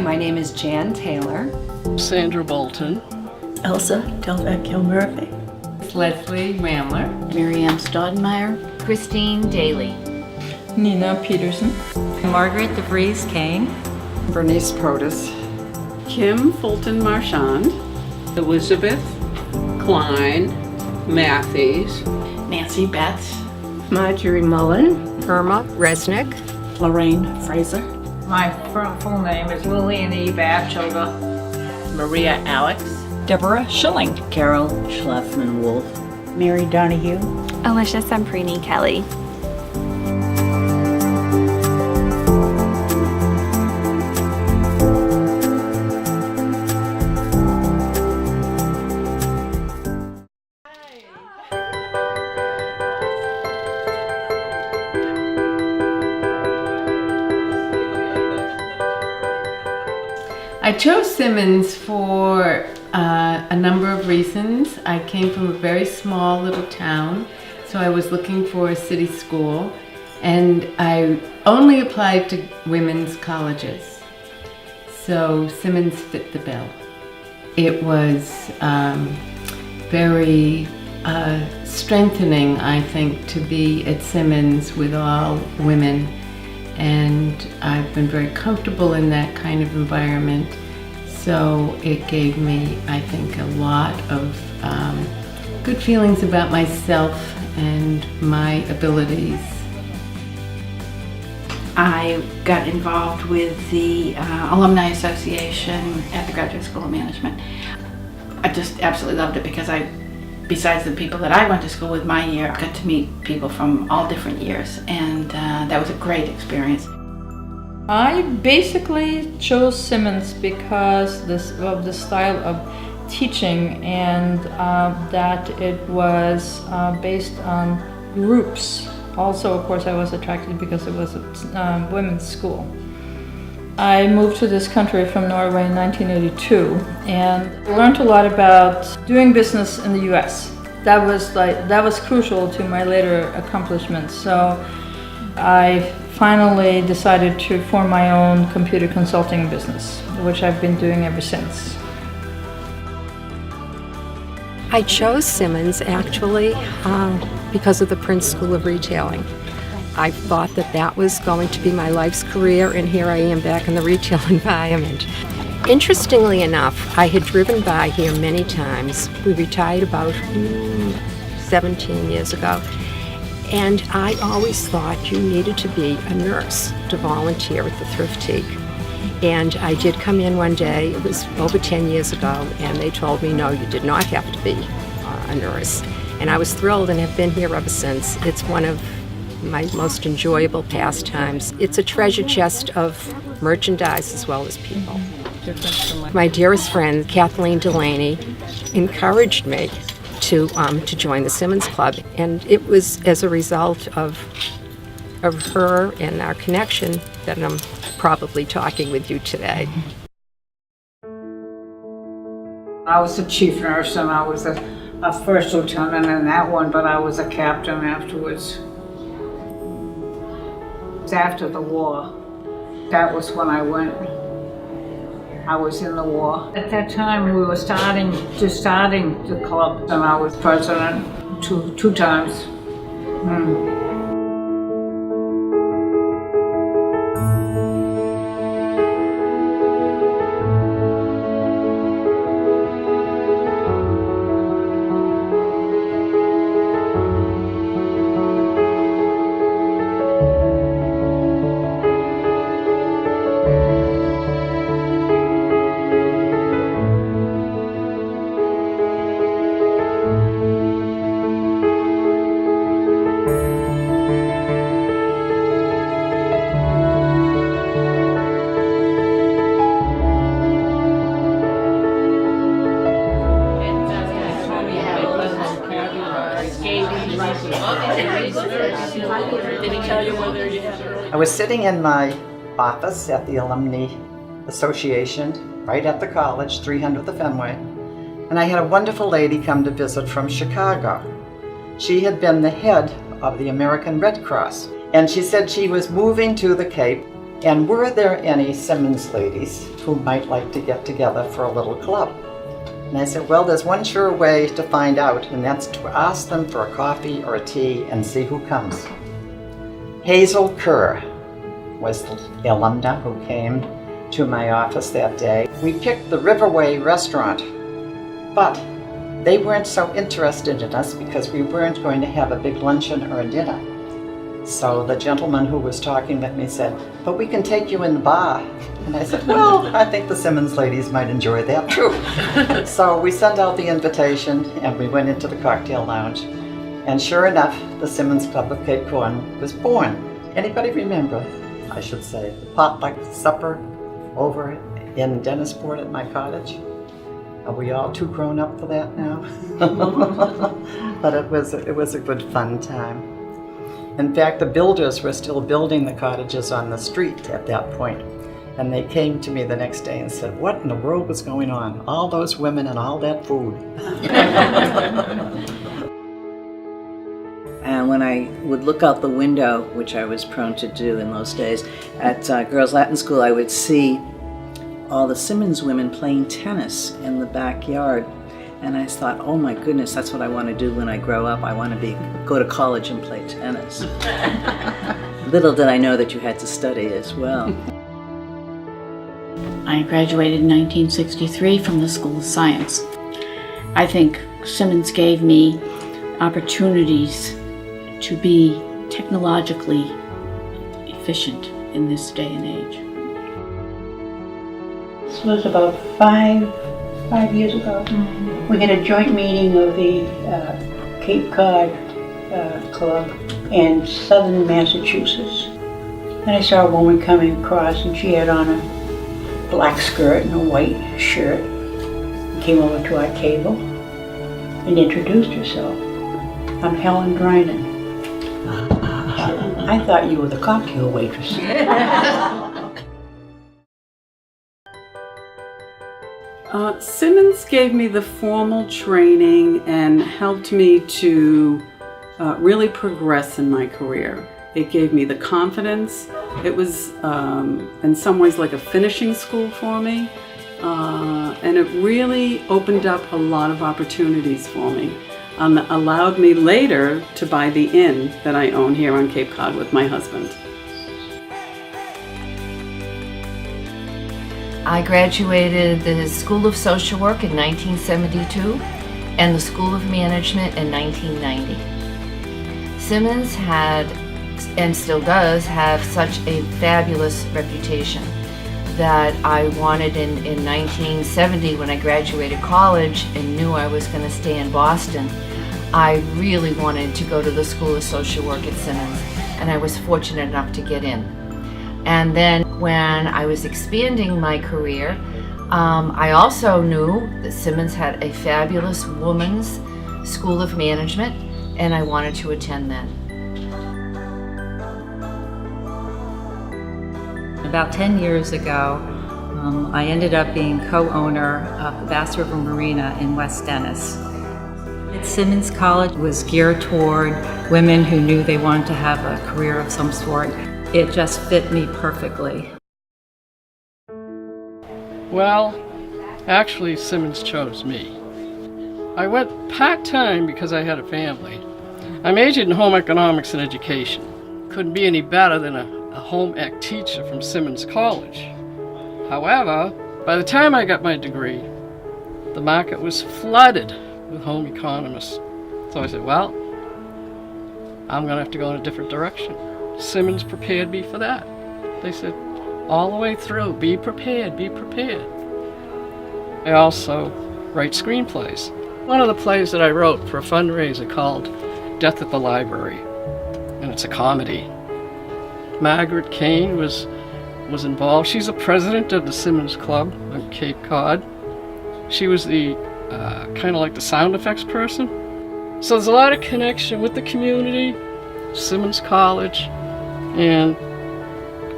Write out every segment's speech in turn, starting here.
My name is Jan Taylor. Sandra Bolton. Elsa Delvecchio-Murphy. Leslie Ramler. Miriam Staudenmeyer. Christine Daly. Nina Peterson. Margaret DeVries Kane. Bernice Protus. Kim Fulton Marchand. Elizabeth Klein Matthews. Nancy Betts. Marjorie Mullen. Irma Resnick. Lorraine Fraser. My full name is Lillian E. Batchelder. Maria Alex. Deborah Schilling. Carol Schlafman-Wolf. Mary Donahue. Alicia Semprini Kelly. I chose Simmons for a number of reasons. I came from a very small little town, so I was looking for a city school, and I only applied to women's colleges. So Simmons fit the bill. It was very strengthening, I think, to be at Simmons with all women. And I've been very comfortable in that kind of environment. So it gave me, I think, a lot of good feelings about myself and my abilities. I got involved with the Alumni Association at the Graduate School of Management. I just absolutely loved it because besides the people that I went to school with my year, I got to meet people from all different years, and that was a great experience. I basically chose Simmons because of the style of teaching, and that it was based on groups. Also, of course, I was attracted because it was a women's school. I moved to this country from Norway in 1982 and learned a lot about doing business in the US. That was crucial to my later accomplishments. So I finally decided to form my own computer consulting business, which I've been doing ever since. I chose Simmons actually because of the Prince School of Retailing. I thought that was going to be my life's career, and here I am back in the retail environment. Interestingly enough, I had driven by here many times. We retired about 17 years ago, and I always thought you needed to be a nurse to volunteer at the Threesixty. And I did come in one day, it was over 10 years ago, and they told me, no, you did not have to be a nurse. And I was thrilled and have been here ever since. It's one of my most enjoyable pastimes. It's a treasure chest of merchandise as well as people. My dearest friend, Kathleen Delaney, encouraged me to join the Simmons Club, and it was as a result of her and our connection that I'm probably talking with you today. I was the chief nurse and I was a first lieutenant in that one, but I was a captain afterwards. After the war, that was when I went. I was in the war. At that time, we were starting the club, and I was president two times. I was sitting in my office at the Alumni Association, right at the college, 300th of Fenway, and I had a wonderful lady come to visit from Chicago. She had been the head of the American Red Cross, and she said she was moving to the Cape, And were there any Simmons ladies who might like to get together for a little club? And I said, well, there's one sure way to find out, and that's to ask them for a coffee or a tea and see who comes. Hazel Kerr was the alumna who came to my office that day. We picked the Riverway restaurant, but they weren't so interested in us because we weren't going to have a big luncheon or a dinner. So the gentleman who was talking with me said, but we can take you in the bar. And I said, well, I think the Simmons ladies might enjoy that too. So we sent out the invitation and we went into the cocktail lounge. And sure enough, the Simmons Club of Cape Cod was born. Anybody remember, I should say, the potluck supper over in Dennisport at my cottage? Are we all too grown up for that now? But it was a good fun time. In fact, the builders were still building the cottages on the street at that point. And they came to me the next day and said, what in the world was going on? All those women and all that food. And when I would look out the window, which I was prone to do in those days, at Girls Latin School, I would see all the Simmons women playing tennis in the backyard. And I thought, oh my goodness, that's what I want to do when I grow up. I want to go to college and play tennis. Little did I know that you had to study as well. I graduated in 1963 from the School of Science. I think Simmons gave me opportunities to be technologically efficient in this day and age. This was about five years ago. We had a joint meeting of the Cape Cod Club and Southern Massachusetts. And I saw a woman coming across and she had on a black skirt and a white shirt. Came over to our table and introduced herself. I'm Helen Dryden. I thought you were the cocktail waitress. Simmons gave me the formal training and helped me to really progress in my career. It gave me the confidence. It was in some ways like a finishing school for me, and it really opened up a lot of opportunities for me. Allowed me later to buy the inn that I own here on Cape Cod with my husband. I graduated the School of Social Work in 1972 and the School of Management in 1990. Simmons had, and still does, have such a fabulous reputation that I wanted in 1970 when I graduated college and knew I was going to stay in Boston. I really wanted to go to the School of Social Work at Simmons, and I was fortunate enough to get in. And then when I was expanding my career, I also knew that Simmons had a fabulous women's School of Management, and I wanted to attend that. About 10 years ago, I ended up being co-owner of the Bass River Marina in West Dennis. Simmons College was geared toward women who knew they wanted to have a career of some sort. It just fit me perfectly. Well, actually Simmons chose me. I went part-time because I had a family. I majored in home economics and education. Couldn't be any better than a home ec teacher from Simmons College. However, by the time I got my degree, the market was flooded with home economists. So I said, well, I'm going to have to go in a different direction. Simmons prepared me for that. They said, all the way through, be prepared, be prepared. I also write screenplays. One of the plays that I wrote for a fundraiser called Death at the Library, and it's a comedy. Margaret Kane was involved. She's the president of the Simmons Club on Cape Cod. She was the kind of like the sound effects person. So there's a lot of connection with the community, Simmons College, and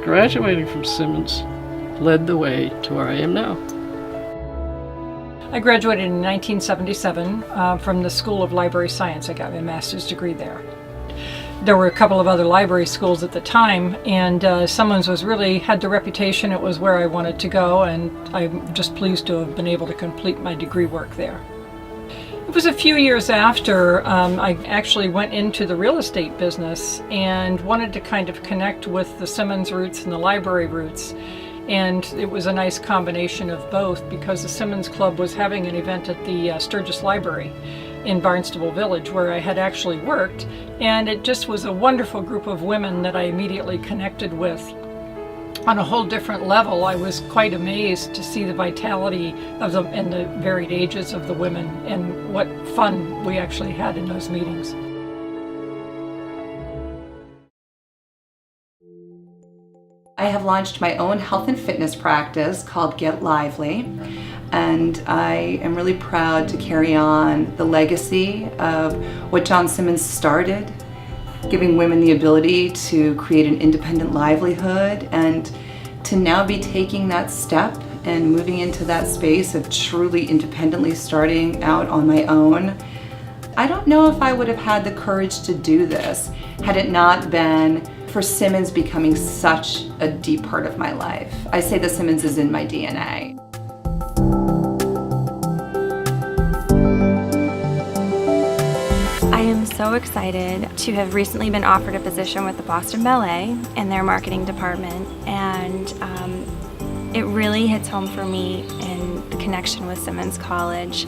graduating from Simmons led the way to where I am now. I graduated in 1977 from the School of Library Science. I got my master's degree there. there were a couple of other library schools at the time, and Simmons was really had the reputation. It was where I wanted to go, and I'm just pleased to have been able to complete my degree work there. It was a few years after I actually went into the real estate business and wanted to kind of connect with the Simmons roots and the library roots. And it was a nice combination of both, because the Simmons Club was having an event at the Sturgis Library in Barnstable Village, where I had actually worked, and it just was a wonderful group of women that I immediately connected with on a whole different level. I was quite amazed to see the vitality of them and the varied ages of the women, and what fun we actually had in those meetings. I have launched my own health and fitness practice called Get Lively, and I am really proud to carry on the legacy of what John Simmons started, giving women the ability to create an independent livelihood, and to now be taking that step and moving into that space of truly independently starting out on my own. I don't know if I would have had the courage to do this had it not been for Simmons becoming such a deep part of my life. I say the Simmons is in my DNA. I am so excited to have recently been offered a position with the Boston Ballet in their marketing department, and it really hits home for me in the connection with Simmons College.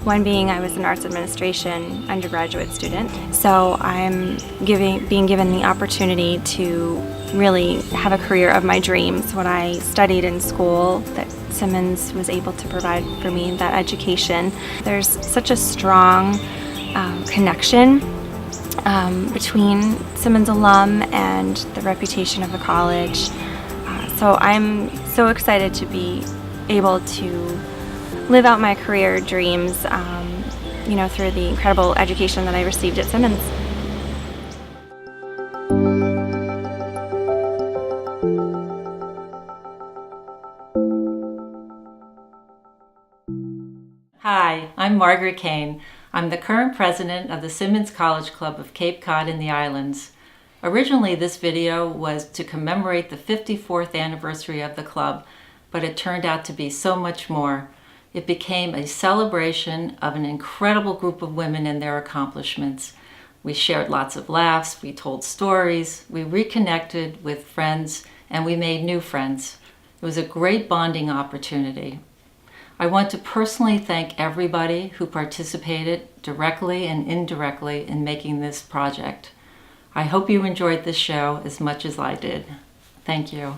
One being I was an arts administration undergraduate student, so I'm being given the opportunity to really have a career of my dreams. What I studied in school, that Simmons was able to provide for me, that education. There's such a strong connection between Simmons alum and the reputation of the college. So I'm so excited to be able to live out my career dreams, through the incredible education that I received at Simmons. Hi, I'm Margaret Kane. I'm the current president of the Simmons College Club of Cape Cod and the Islands. Originally, this video was to commemorate the 54th anniversary of the club, but it turned out to be so much more. It became a celebration of an incredible group of women and their accomplishments. We shared lots of laughs, we told stories, we reconnected with friends, and we made new friends. It was a great bonding opportunity. I want to personally thank everybody who participated directly and indirectly in making this project. I hope you enjoyed this show as much as I did. Thank you.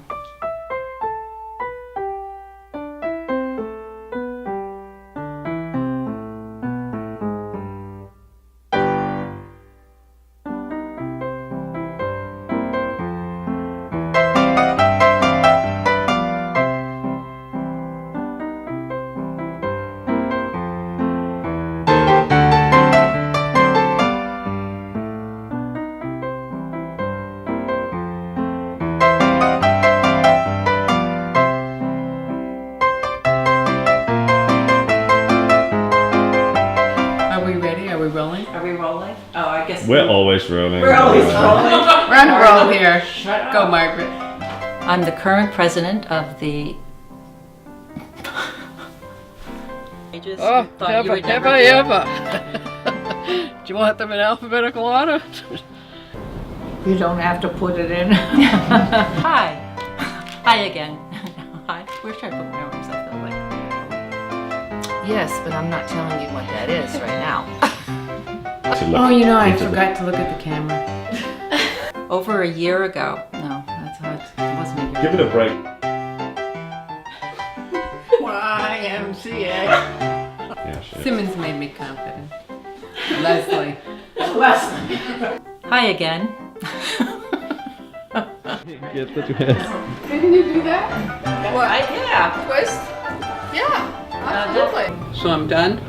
We're always rolling. We're always rolling. We're on a roll here. Go, Margaret. I'm the current president of the... Ever. Do you want them in alphabetical order? You don't have to put it in. Hi. Hi again. Hi. Where should I put my arms? I feel like... Yes, but I'm not telling you what that is right now. Oh, I forgot to look at the camera. Over a year ago. No, that's how it wasn't a year. Give it a break. YMCA. Yeah, sure. Simmons made me confident. Leslie. Hi again. Get the twist. Didn't you do that? Yeah. Twist? Yeah, absolutely. So I'm done?